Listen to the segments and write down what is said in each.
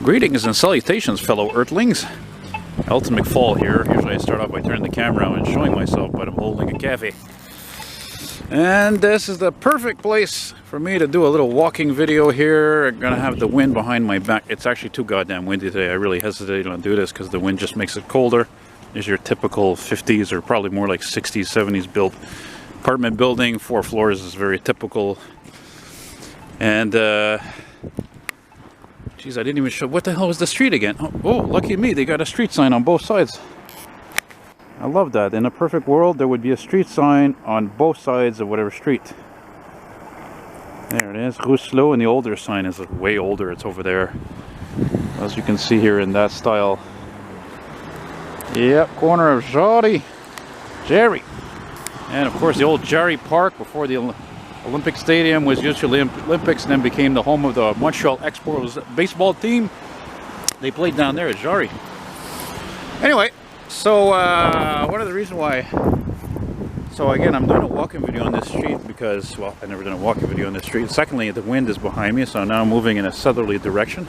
Greetings and salutations, fellow Earthlings. Elton McFall here. Usually I start off by turning the camera on and showing myself, but I'm holding a cafe. And this is the perfect place for me to do a little walking video here. I'm gonna have the wind behind my back. It's actually too goddamn windy today. I really hesitated to do this because the wind just makes it colder. There's your typical 50s or probably more like 60s, 70s built apartment building. 4 floors is very typical. And geez, I didn't even show. What the hell was the street again? Oh, lucky me, they got a street sign on both sides. I love that. In a perfect world, there would be a street sign on both sides of whatever street. There it is, Rousselot, and the older sign is way older. It's over there, as you can see here in that style. Yep, corner of Jerry. And of course, the old Jerry Park before the Olympic Stadium was used for the Olympics and then became the home of the Montreal'S baseball team. They played down there at Villeray. Anyway, so one of the reasons why, so again, I'm doing a walking video on this street because, well, I've never done a walking video on this street. Secondly, the wind is behind me, so now I'm moving in a southerly direction.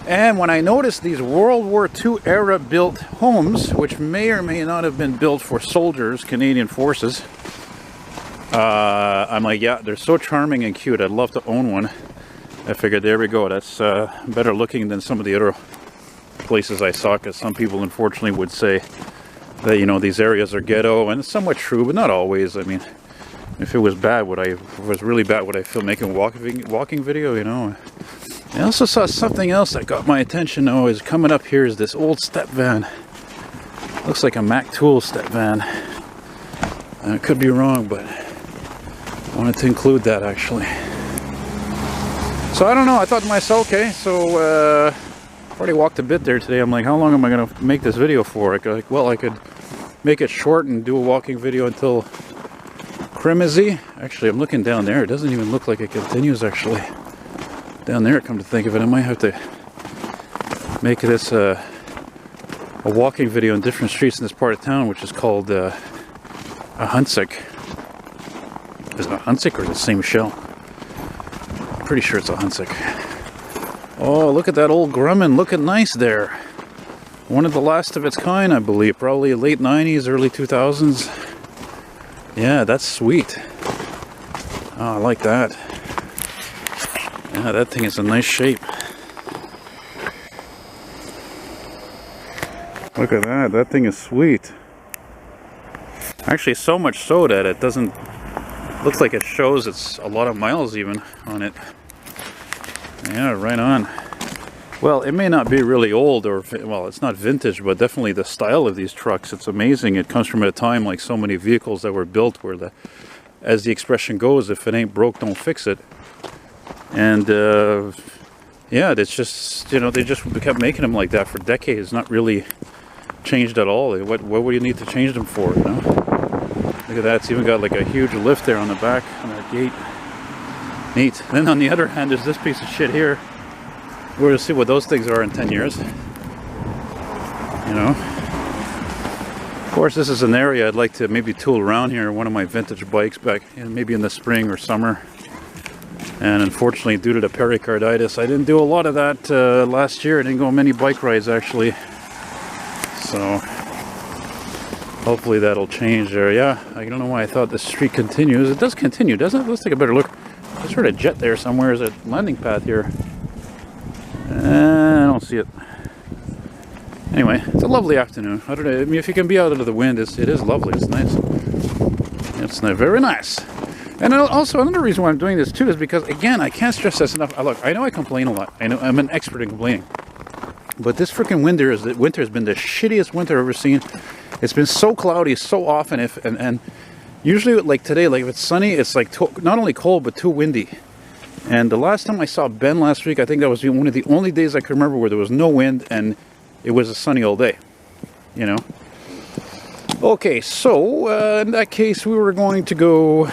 And when I noticed these World War II era built homes, which may or may not have been built for soldiers, Canadian forces, I'm like, yeah, they're so charming and cute. I'd love to own one. I figured, there we go. That's better looking than some of the other places I saw, because some people unfortunately would say that, you know, these areas are ghetto, and it's somewhat true, but not always. I mean, if it was bad, if it was really bad, would I feel making a walking video, you know? I also saw something else that got my attention though. Is coming up here is this old step van. Looks like a Mac Tool step van. I could be wrong, but I wanted to include that actually. So I don't know, I thought to myself, okay, so already walked a bit there today. I'm like, how long am I going to make this video for? I could make it short and do a walking video until Cremazy. Actually, I'm looking down there. It doesn't even look like it continues actually. Down there, come to think of it, I might have to make this a walking video on different streets in this part of town, which is called a Hunsick. Is it a Hunsick or the same shell? I'm pretty sure it's a Hunsick. Oh, look at that old Grumman, looking nice there. One of the last of its kind, I believe. Probably late 90s, early 2000s. Yeah, that's sweet. Oh, I like that. Yeah, that thing is a nice shape. Look at that, that thing is sweet. Actually, so much so that it doesn't, looks like it shows it's a lot of miles even on it. Yeah, right on. Well, it may not be really old, or, well, it's not vintage, but definitely the style of these trucks, it's amazing. It comes from a time like so many vehicles that were built where as the expression goes, if it ain't broke, don't fix it. And yeah, it's just, you know, they just kept making them like that for decades, not really changed at all. What would you need to change them for, you know? Look at that, it's even got like a huge lift there on the back on that gate. Neat. Then on the other hand, there's this piece of shit here. We're going to see what those things are in 10 years. You know? Of course, this is an area I'd like to maybe tool around here. One of my vintage bikes back, maybe in the spring or summer. And unfortunately, due to the pericarditis, I didn't do a lot of that last year. I didn't go on many bike rides, actually. So, hopefully that'll change there. Yeah, I don't know why I thought the street continues. It does continue, doesn't it? Let's take a better look. There's sort of jet there somewhere. Is a landing pad here? I don't see it. Anyway, it's a lovely afternoon. I don't know. I mean, if you can be out of the wind, it is lovely. It's nice. It's very nice. And also, another reason why I'm doing this too is because, again, I can't stress this enough. Look, I know I complain a lot. I know I'm an expert in complaining. But this freaking winter has been the shittiest winter I've ever seen. It's been so cloudy so often. And usually, like today, like if it's sunny, it's like not only cold but too windy. And the last time I saw Ben last week, I think that was one of the only days I could remember where there was no wind and it was a sunny all day. You know. Okay, so in that case, we're going to go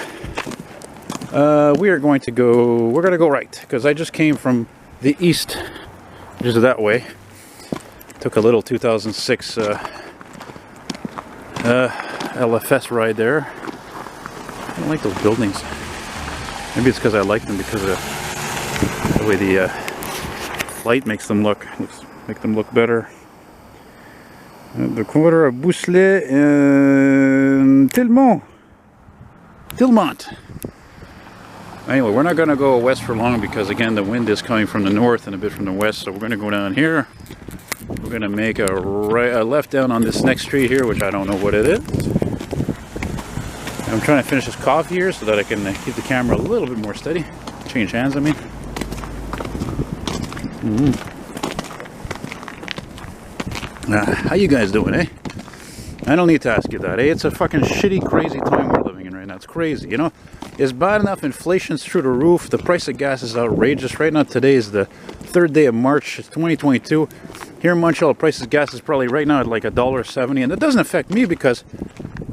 right, because I just came from the east, which is that way. Took a little 2006 LFS ride there. I don't like those buildings. Maybe it's because I like them because of the way the light makes them look better. The corner of Boucelet and Tilmont. Anyway, we're not going to go west for long because, again, the wind is coming from the north and a bit from the west. So we're going to go down here. We're going to make a left down on this next street here, which I don't know what it is. I'm trying to finish this coffee here so that I can keep the camera a little bit more steady. Change hands, I mean. How you guys doing, eh? I don't need to ask you that, eh? It's a fucking shitty, crazy time we're living in right now. It's crazy, you know? It's bad enough inflation's through the roof. The price of gas is outrageous. Right now, today is the 3rd day of March, 2022. Here in Montreal, the price of gas is probably right now at like $1.70, and it doesn't affect me because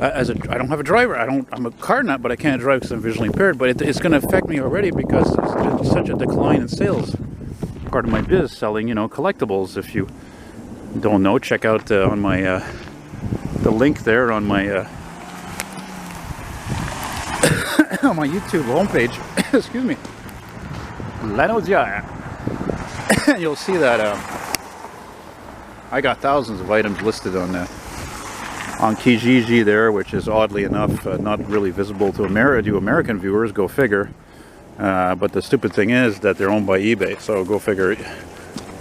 I don't have a driver. I'm a car nut, but I can't drive because I'm visually impaired. But it's going to affect me already because there's been such a decline in sales. Part of my biz, selling, you know, collectibles. If you don't know, check out on my the link there on my on my YouTube homepage. Excuse me. You'll see that I got thousands of items listed on Kijiji there, which is oddly enough not really visible to American viewers. Go figure. But the stupid thing is that they're owned by eBay, so go figure.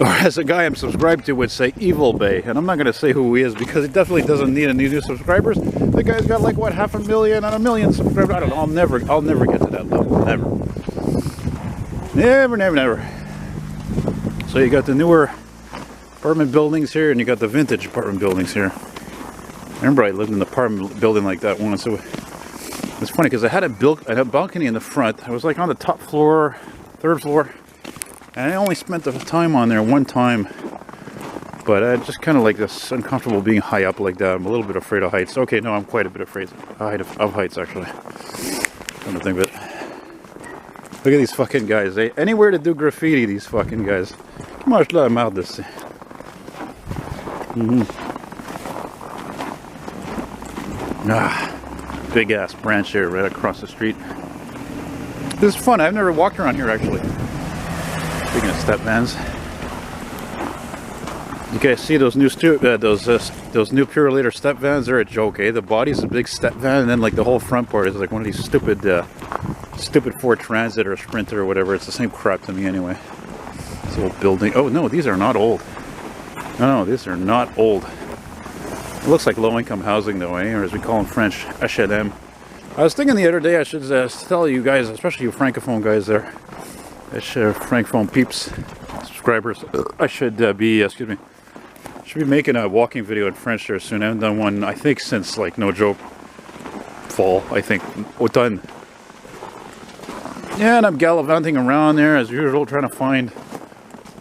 Or as a guy I'm subscribed to would say, Evil Bay. And I'm not going to say who he is because he definitely doesn't need any new subscribers. The guy's got like, what, 500,000 and 1 million subscribers? I don't know. I'll never get to that level. Never. So you got the newer apartment buildings here, and you got the vintage apartment buildings here. I remember I lived in an apartment building like that once. So it's funny because I had a balcony in the front. I was like on the top floor, 3rd floor. And I only spent the time on there one time, but I just kind of like this uncomfortable being high up like that. I'm a little bit afraid of heights. Okay, no, I'm quite a bit afraid of heights actually. Come to think of it. Look at these fucking guys. Eh? Anywhere to do graffiti, these fucking guys. Mange la merde. Big ass branch here right across the street. This is fun. I've never walked around here actually. Speaking of step vans, you guys see those new those new Purelator step vans? They're a joke, eh? The body's a big step van, and then like the whole front part is like one of these stupid Ford Transit or Sprinter or whatever. It's the same crap to me anyway. This old building. Oh no, these are not old. No, these are not old. It looks like low-income housing though, eh? Or as we call in French, HLM. I was thinking the other day I should tell you guys, especially you francophone guys there. Francophone peeps, subscribers. I should be making a walking video in French there soon. I haven't done one, I think, since like no joke, fall. I think autumn. Yeah, and I'm gallivanting around there as usual, trying to find,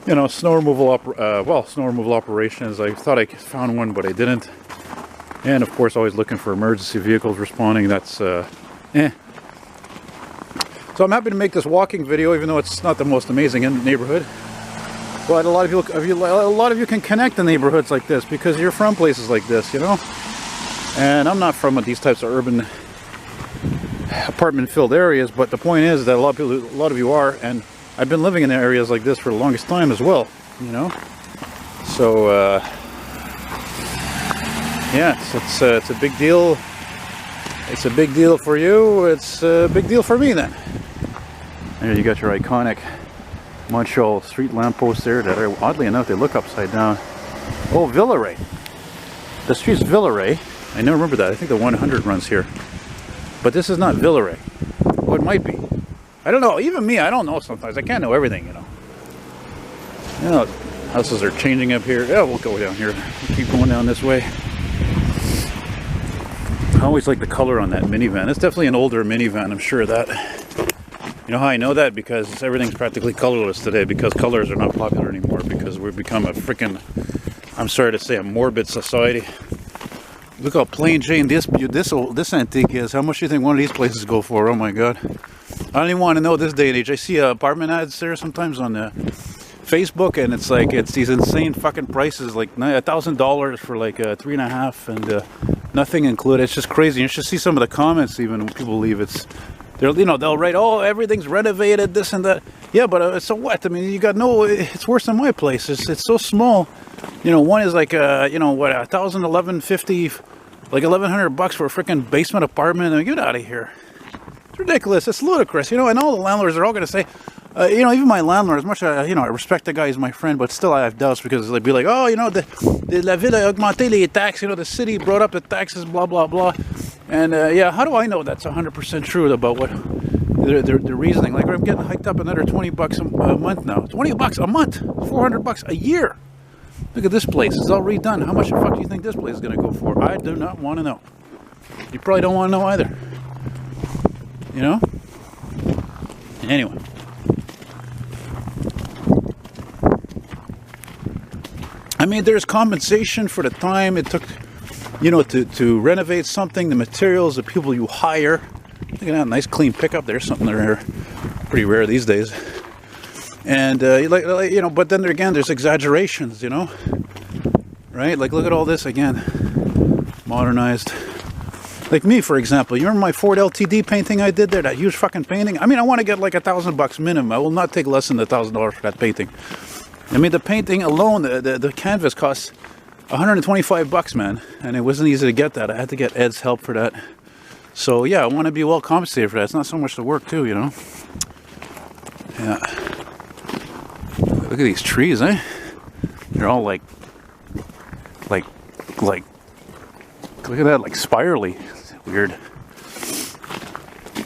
you know, snow removal operations. I thought I found one, but I didn't. And of course, always looking for emergency vehicles responding. That's So I'm happy to make this walking video, even though it's not the most amazing in the neighborhood. But a lot of you can connect in neighborhoods like this because you're from places like this, you know. And I'm not from these types of urban, apartment-filled areas. But the point is that a lot of you are, and I've been living in areas like this for the longest time as well, you know. So yeah, it's a big deal. It's a big deal for you. It's a big deal for me then. There you got your iconic Montreal street lampposts there that are, oddly enough, they look upside down. Oh, Villeray. The street's Villeray. I never remember that. I think the 100 runs here. But this is not Villeray. Oh, it might be. I don't know. Even me, I don't know sometimes. I can't know everything, you know. You know, houses are changing up here. Yeah, we'll go down here. We'll keep going down this way. I always like the color on that minivan. It's definitely an older minivan, I'm sure of that. You know how I know that? Because everything's practically colorless today, because colors are not popular anymore, because we've become a freaking, I'm sorry to say, a morbid society. Look how plain Jane this antique is. How much do you think one of these places go for? Oh my god. I don't even want to know this day and age. I see apartment ads there sometimes on Facebook, and it's like, it's these insane fucking prices, like $1,000 for like 3.5 and nothing included. It's just crazy. You should see some of the comments even people leave. It's they'll write, oh, everything's renovated, this and that. Yeah, but so what? I mean, you got it's worse than my place. It's so small. One is like, what, 1,150, like $1,100 for a freaking basement apartment. I mean, get out of here. It's ridiculous. It's ludicrous. And all the landlords are all going to say, even my landlord, as much as, I respect the guy, he's my friend, but still I have doubts because they'd be like, oh, la ville a augmenté les taxes, the city brought up the taxes, blah, blah, blah. And yeah, how do I know that's 100% true about what their reasoning? Like, I'm getting hiked up another $20 a month now. $20 a month, $400 a year. Look at this place. It's all redone. How much the fuck do you think this place is going to go for? I do not want to know. You probably don't want to know either. Anyway. I mean, there's compensation for the time it took, to renovate something, the materials, the people you hire. Look at that nice clean pickup. There's something there, pretty rare these days. And but then again, there's exaggerations, right? Like, look at all this again, modernized. Like me, for example. You remember my Ford LTD painting I did there? That huge fucking painting. I mean, I want to get like $1,000 minimum. I will not take less than $1,000 for that painting. I mean, the painting alone, the canvas costs $125, man, and it wasn't easy to get that. I had to get Ed's help for that. So yeah, I want to be well compensated for that. It's not so much the work too, Yeah. Look at these trees, eh? They're all like, look at that, like spirally. It's weird.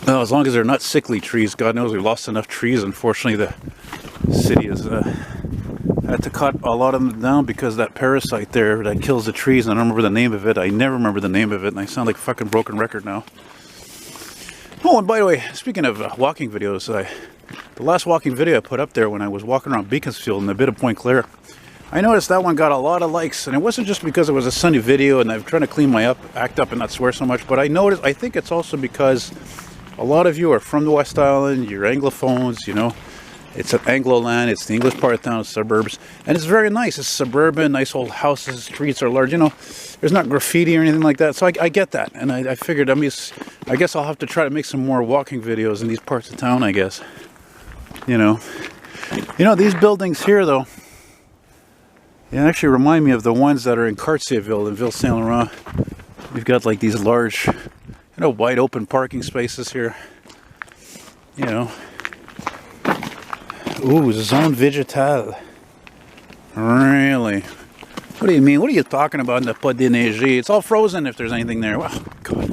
Well, as long as they're not sickly trees. God knows we've lost enough trees. Unfortunately, the city has had to cut a lot of them down because that parasite there that kills the trees. I don't remember the name of it. I never remember the name of it, and I sound like a fucking broken record now. Oh, and by the way, speaking of walking videos, the last walking video I put up there when I was walking around Beaconsfield in a bit of Point Claire, I noticed that one got a lot of likes, and it wasn't just because it was a sunny video and I'm trying to clean my act up and not swear so much, but I think it's also because a lot of you are from the West Island, you're Anglophones, It's an Anglo land, it's the English part of town, suburbs, and it's very nice. It's suburban, nice old houses, streets are large, there's not graffiti or anything like that, so I get that, and I figured, I guess I'll have to try to make some more walking videos in these parts of town, I guess. These buildings here, though, they actually remind me of the ones that are in Cartierville, in Ville Saint Laurent. We've got like these large, wide open parking spaces here, Ooh, zone végétale. Really? What do you mean? What are you talking about in the pas déneigé? It's all frozen if there's anything there. Wow, God.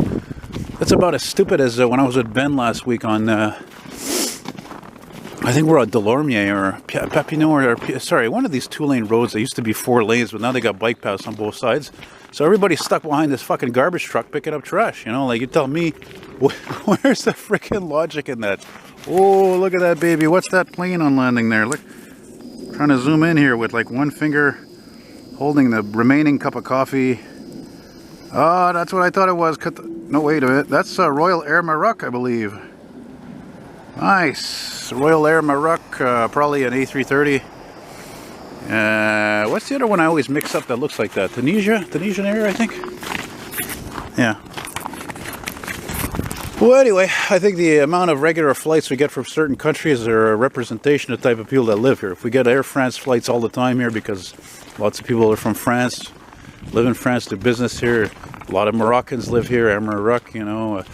That's about as stupid as when I was with Ben last week on, I think we're at Delormier or Papineau sorry, one of these 2-lane roads. They used to be 4 lanes, but now they got bike paths on both sides. So everybody's stuck behind this fucking garbage truck picking up trash, Like, you tell me, where's the freaking logic in that? Oh, look at that baby. What's that plane on landing there? Look, trying to zoom in here with like one finger holding the remaining cup of coffee. Oh, that's what I thought it was. No, wait a minute. That's Royal Air Maroc, I believe. Nice. Royal Air Maroc, probably an A330. What's the other one I always mix up that looks like that? Tunisian Air, I think. Yeah. Well, anyway, I think the amount of regular flights we get from certain countries are a representation of the type of people that live here. If we get Air France flights all the time here because lots of people are from France, live in France, do business here. A lot of Moroccans live here, Air Maroc, a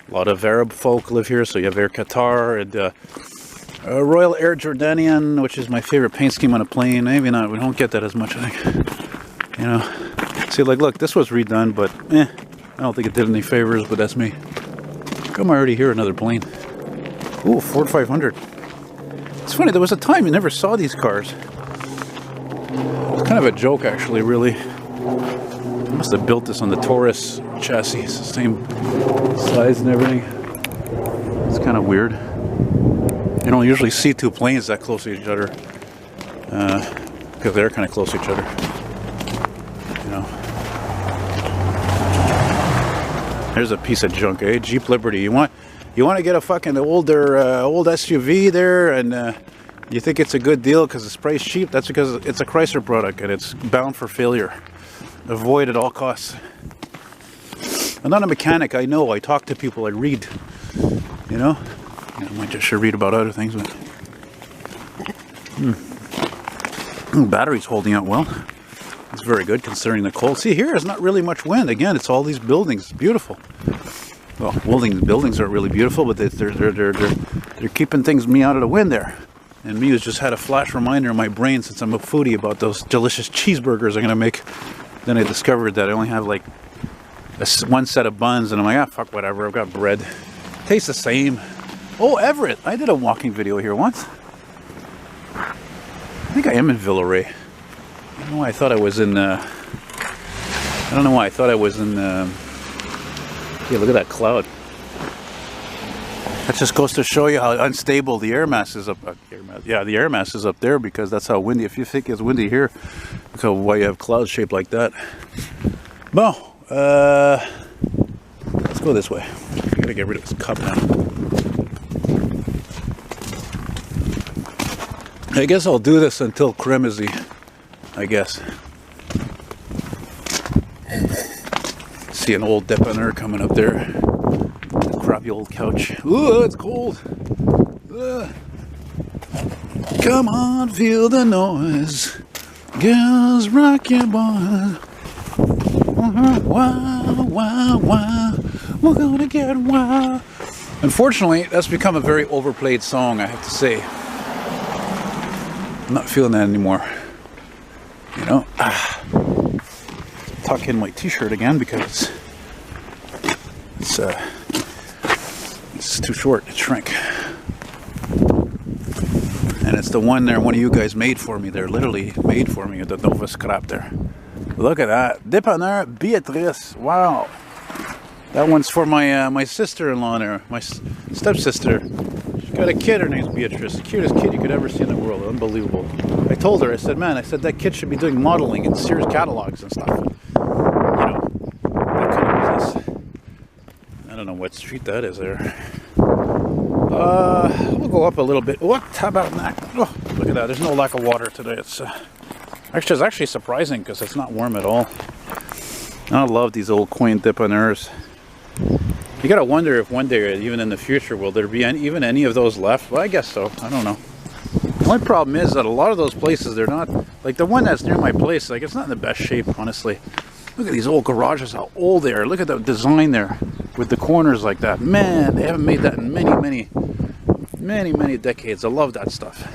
lot of Arab folk live here, so you have Air Qatar and Royal Air Jordanian, which is my favorite paint scheme on a plane. Maybe not, we don't get that as much, I think. See, like, look, this was redone, but I don't think it did any favors, but that's me. Come, I already hear another plane. Ooh, Ford 500. It's funny, there was a time you never saw these cars. It was kind of a joke, actually, really. They must have built this on the Taurus chassis. It's the same size and everything. It's kind of weird. You don't usually see two planes that close to each other. Because they're kind of close to each other. There's a piece of junk, eh? Jeep Liberty. You want to get a fucking old SUV there, and you think it's a good deal because it's priced cheap. That's because it's a Chrysler product and it's bound for failure. Avoid at all costs. I'm not a mechanic. I know. I talk to people. I read. You know? I might just should read about other things, but battery's holding out well. It's very good considering the cold. See, here is not really much wind. Again, it's all these buildings. It's beautiful. Well, buildings aren't really beautiful, but they're keeping me out of the wind there. And me has just had a flash reminder in my brain since I'm a foodie about those delicious cheeseburgers I'm gonna make. Then I discovered that I only have like one set of buns, and I'm like, ah, fuck, whatever. I've got bread. Tastes the same. Oh, Everett! I did a walking video here once. I think I am in Villeray. I don't know why I thought I was in. I don't know why I thought I was in. Yeah, look at that cloud. That just goes to show you how unstable the air mass is up. Yeah, the air mass is up there because that's how windy. If you think it's windy here, look how why you have clouds shaped like that. Bon, let's go this way. I gotta get rid of this cup now. I guess I'll do this until Kremzy, I guess. See an old dépanneur coming up there. Crappy old couch. Ooh, it's cold. Come on, feel the noise. Girls, rock your boy. Wow, wow, wow. We're gonna get wild. Unfortunately, that's become a very overplayed song, I have to say. I'm not feeling that anymore. You know, tuck in my t-shirt again because it's too short to shrink. And it's the one there one of you guys made for me. They're literally made for me at the Nova Scrap there. Look at that. Dépanneur Beatrice. Wow. That one's for my sister-in-law there, my stepsister. She's got a kid, her name's Beatrice. The cutest kid you could ever see in the world. Unbelievable. I told her, I said, man, that kid should be doing modeling in Sears catalogs and stuff. And, you know, that kind of business. I don't know what street that is there. We'll go up a little bit. What? How about that? Oh, look at that. There's no lack of water today. It's actually surprising because it's not warm at all. I love these old quaint dépanneurs. You gotta wonder if one day, even in the future, will there be even any of those left? Well, I guess so. I don't know. The only problem is that a lot of those places, they're not, like the one that's near my place, like it's not in the best shape, honestly. Look at these old garages, how old they are. Look at the design there with the corners like that. Man, they haven't made that in many decades. I love that stuff.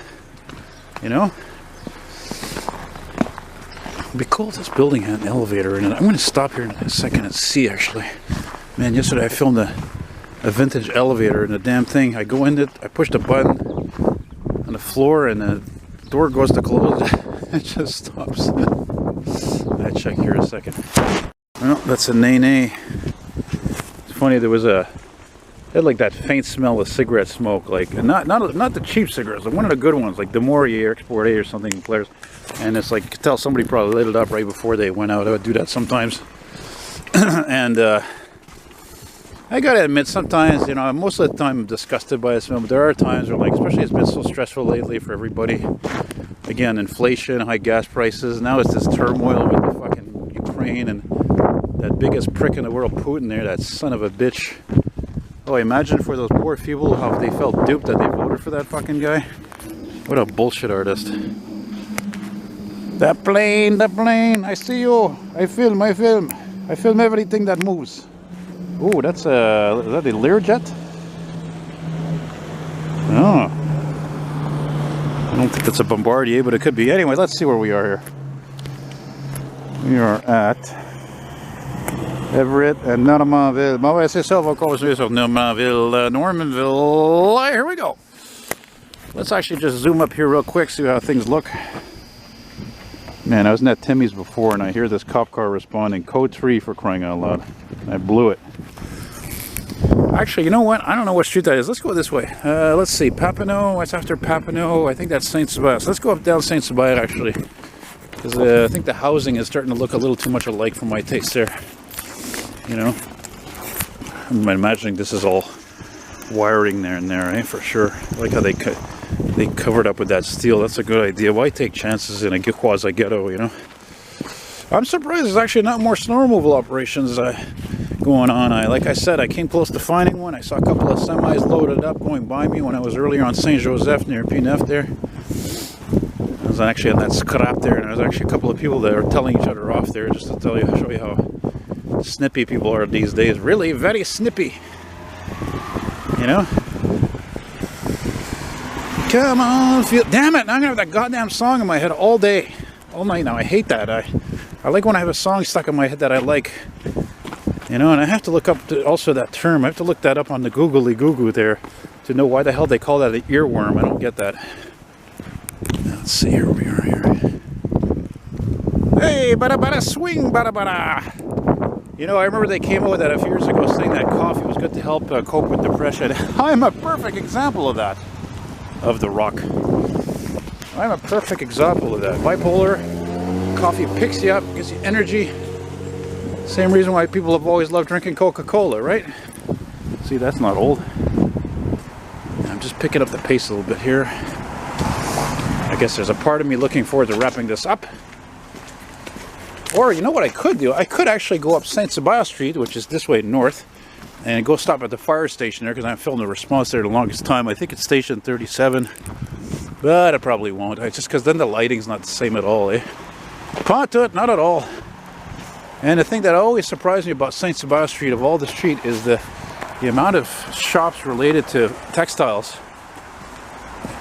You know? It'd be cool if this building had an elevator in it. I'm going to stop here in a second and see, actually. Man, yesterday I filmed a vintage elevator and the damn thing. I go in it, I push the button on the floor and the door goes to close. It just stops. I check here a second. Well, that's a nay-nay. It's funny, it had like that faint smell of cigarette smoke, like not the cheap cigarettes, like one of the good ones, like the Morier Export A or something, Claire's. And it's like, you could tell somebody probably lit it up right before they went out. I would do that sometimes. And I gotta admit, sometimes, you know, most of the time I'm disgusted by the smell, but there are times where, like, especially it's been so stressful lately for everybody. Again, inflation, high gas prices. Now it's this turmoil with the fucking Ukraine and that biggest prick in the world, Putin there, that son of a bitch. Oh, imagine for those poor people how they felt duped that they voted for that fucking guy. What a bullshit artist. The plane, I see you. I film everything that moves. Oh, is that a Learjet? Oh. I don't think it's a Bombardier, but it could be. Anyway, let's see where we are here. We are at Everett and Normanville. Normanville. Here we go. Let's actually just zoom up here real quick, see how things look. Man, I was at Timmy's before and I hear this cop car responding, code 3 for crying out loud. I blew it. Actually, you know what? I don't know what street that is. Let's go this way. Let's see. Papineau. What's after Papineau? I think that's Saint Sebastian. Let's go up down Saint Sebastian, actually. Because I think the housing is starting to look a little too much alike for my taste there. You know? I'm imagining this is all wiring there and there, eh? For sure. I like how they covered up with that steel. That's a good idea. Why take chances in a quasi-ghetto, you know? I'm surprised there's actually not more snow removal operations. going on. Like I said, I came close to finding one. I saw a couple of semis loaded up going by me when I was earlier on Saint Joseph near P9 there. I was actually on that scrap there, and there was actually a couple of people that were telling each other off there, just to show you how snippy people are these days. Really, very snippy. You know? Come on, feel. Damn it! Now I'm gonna have that goddamn song in my head all day, all night. Now I hate that. I like when I have a song stuck in my head that I like. You know, and I have to look up also that term. I have to look that up on the googly goo there to know why the hell they call that an earworm. I don't get that. Let's see, here we are here. Hey, bada bada swing, bada bada. You know, I remember they came out with that a few years ago, saying that coffee was good to help cope with depression. I'm a perfect example of that, of the rock. I'm a perfect example of that. Bipolar, coffee picks you up, gives you energy. Same reason why people have always loved drinking Coca-Cola, right? See, that's not old. I'm just picking up the pace a little bit here. I guess there's a part of me looking forward to wrapping this up. Or, you know what I could do? I could actually go up Saint Sabah Street, which is this way north, and go stop at the fire station there, because I haven't filmed the response there the longest time. I think it's station 37, but I probably won't. Just because then the lighting's not the same at all, eh? Not to it, not at all. And the thing that always surprised me about Saint Sabah Street, of all the street, is the amount of shops related to textiles.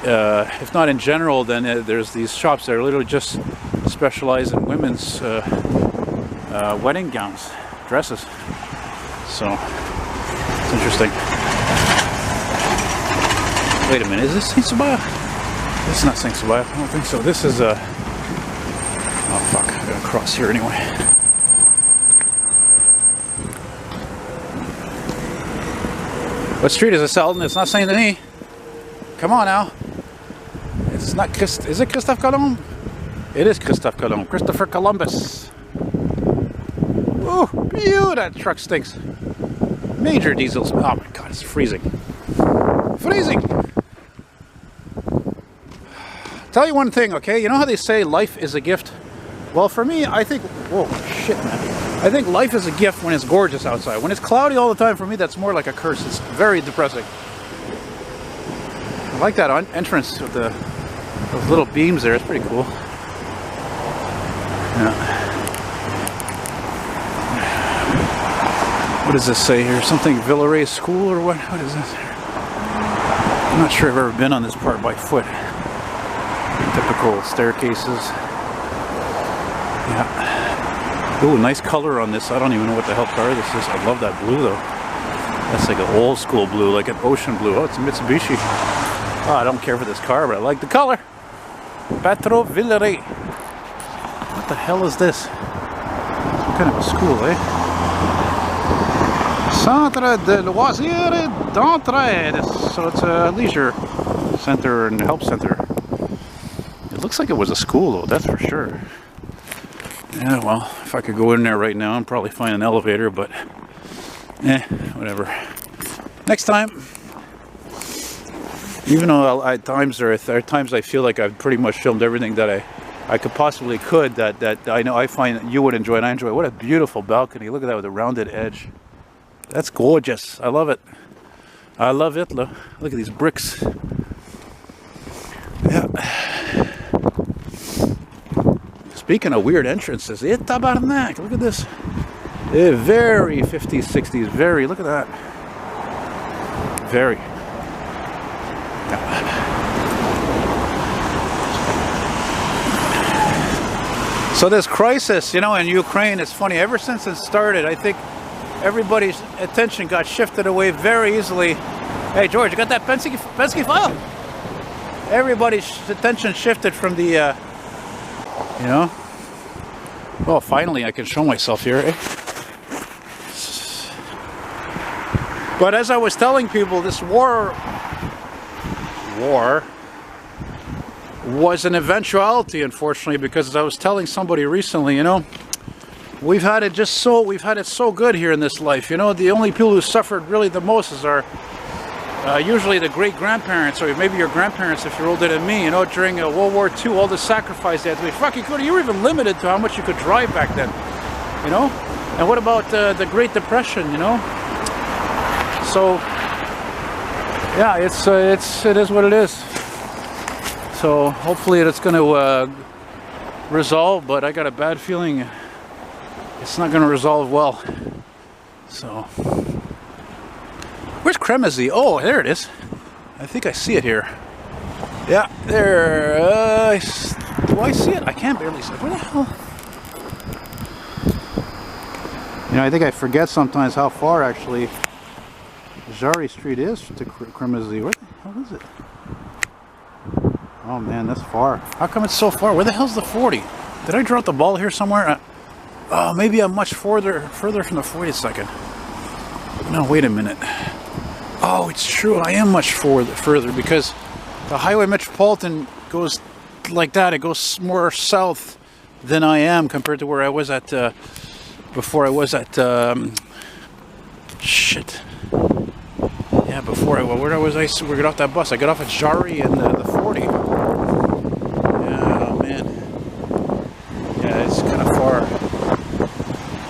If not in general, then there's these shops that are literally just specialize in women's wedding gowns, dresses. So, it's interesting. Wait a minute, is this Saint Sabah? This is not Saint Sabah, I don't think so. This is oh fuck, I gotta cross here anyway. What street is it, Selden? It's not Saint Denis. Come on now. It's not Christ. Is it Christophe Colomb? It is Christophe Colomb. Christopher Columbus. Oh, ew, that truck stinks. Major diesels. Oh my god, it's freezing. Freezing! Tell you one thing, okay? You know how they say life is a gift? Well, for me, I think... Whoa, shit, man. I think life is a gift when it's gorgeous outside. When it's cloudy all the time, for me, that's more like a curse. It's very depressing. I like that entrance with those little beams there. It's pretty cool. Yeah. What does this say here? Something Villeray School or what? What is this here? I'm not sure I've ever been on this part by foot. Typical staircases. Yeah. Ooh, nice color on this. I don't even know what the hell color this is. I love that blue though. That's like an old school blue, like an ocean blue. Oh, it's a Mitsubishi. Oh, I don't care for this car, but I like the color. Patro Villeray. What the hell is this? Some kind of a school, eh? Centre de Loisirs et d'Entraide. So it's a leisure center and help center. It looks like it was a school though, that's for sure. Yeah, well, if I could go in there right now, I'd probably find an elevator, but whatever. Next time. Even though at times there are times I feel like I've pretty much filmed everything that I could possibly could that I know I find you would enjoy and I enjoy. What a beautiful balcony. Look at that with a rounded edge. That's gorgeous. I love it. I love it. Look at these bricks. Yeah. Speaking of weird entrances, tabarnak, look at this. Very 50s, 60s, very, look at that. Very. So this crisis, you know, in Ukraine, it's funny, ever since it started, I think everybody's attention got shifted away very easily. Hey George, you got that Penske file? Everybody's attention shifted from the, you know, well, finally I can show myself here, eh? But as I was telling people, this war was an eventuality, unfortunately, because as I was telling somebody recently, you know, we've had it so good here in this life, you know. The only people who suffered really the most is our usually the great-grandparents, or maybe your grandparents if you're older than me, you know, during World War II, all the sacrifice they had to make. Fucking good, you were even limited to how much you could drive back then, you know. And what about the Great Depression, you know? So, yeah, it is what it is. So hopefully it's going to resolve, but I got a bad feeling it's not going to resolve well. So, where's Cremazy? Oh, there it is. I think I see it here. Yeah, there. Do I see it? I can't barely see it. Where the hell? You know, I think I forget sometimes how far actually Villeray Street is to Cremazy. Where the hell is it? Oh man, that's far. How come it's so far? Where the hell's the 40? Did I drop the ball here somewhere? Oh, maybe I'm much further from the 40 second. No, wait a minute. Oh, it's true. I am much further because the Highway Metropolitan goes like that. It goes more south than I am compared to where I was at before I was at shit. Yeah, before where was I? We got off that bus. I got off at Villeray and the 40. Yeah, oh man. Yeah, it's kind of far.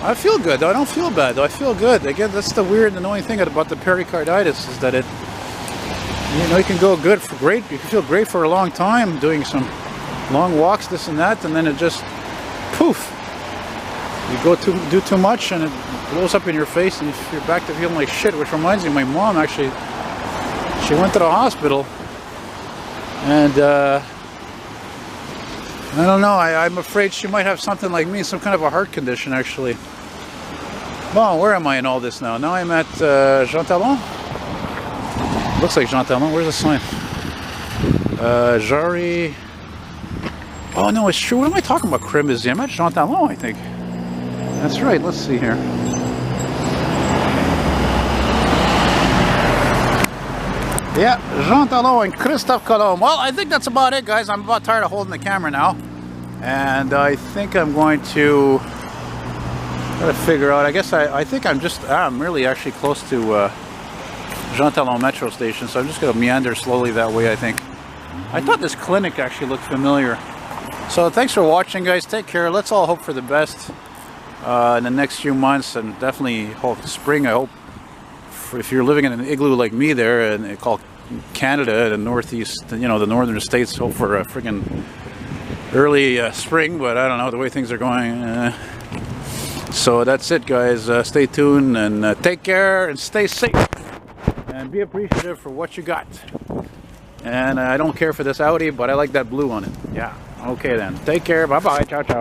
I feel good though. I don't feel bad though. I feel good. Again, that's the weird, annoying thing about the pericarditis is that it, you know, you can go good for great. You can feel great for a long time doing some long walks, this and that, and then it just poof. You do too much and it blows up in your face and you're back to feeling like shit, which reminds me, my mom actually, she went to the hospital and I don't know, I'm afraid she might have something like me, some kind of a heart condition actually. Well, where am I in all this now? Now I'm at Jean Talon? Looks like Jean Talon, where's the sign? Villeray. Oh no, it's true, what am I talking about? Cremazy, I'm at Jean Talon I think. That's right, let's see here. Yeah, Jean Talon and Christophe Colomb. Well, I think that's about it, guys. I'm about tired of holding the camera now. And I think I'm going to try to figure out, I guess I think I'm really actually close to Jean Talon metro station, so I'm just going to meander slowly that way, I think. I thought this clinic actually looked familiar. So thanks for watching, guys. Take care. Let's all hope for the best in the next few months, and definitely hope spring. I hope if you're living in an igloo like me there, and it's called Canada, the northeast, you know, the northern states, hope for a freaking early spring, but I don't know the way things are going. So that's it, guys. Stay tuned and take care and stay safe and be appreciative for what you got. And I don't care for this Audi, but I like that blue on it. Yeah. Okay then. Take care. Bye bye. Ciao ciao.